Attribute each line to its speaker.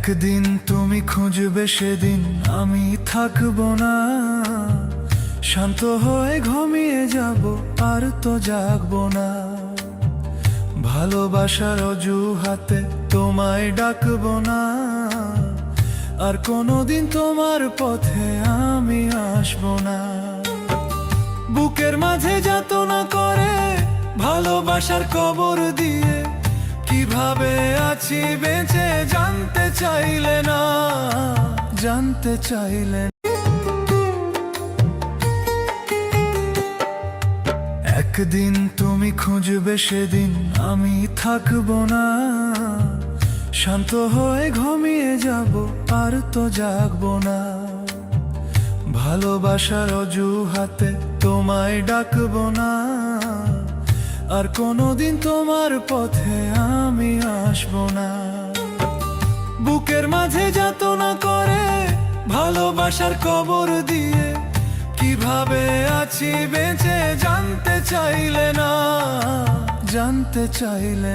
Speaker 1: একদিন তুমি খুঁজবে, সেদিন আমি থাকবো না। শান্ত হয়ে ঘুমিয়ে যাব, আর তো জাগবো না। ভালোবাসার অজুহাতে তোমায় ডাকবো না, আর কোনোদিন তোমার পথে আমি আসবো না। বুকের মাঝে যাতনা করে ভালোবাসার কবর দিয়ে, কিভাবে আছি বেঁচে জানতে চাইলে না, জানতে চাইলে না। একদিন তুমি খুঁজবে, সেদিন আমি থাকবো না। শান্ত হয়ে ঘুমিয়ে যাব, আর তো জাগবো না। ভালোবাসার অজুহাতে তোমায় ডাকবো না, আর কোনোদিন তোমার পথে আমি আসবো না। বুকের মাঝে যাতনা করে ভালোবাসার কবর দিয়ে, কিভাবে আছি বেঁচে জানতে চাইলে না, জানতে চাইলে না।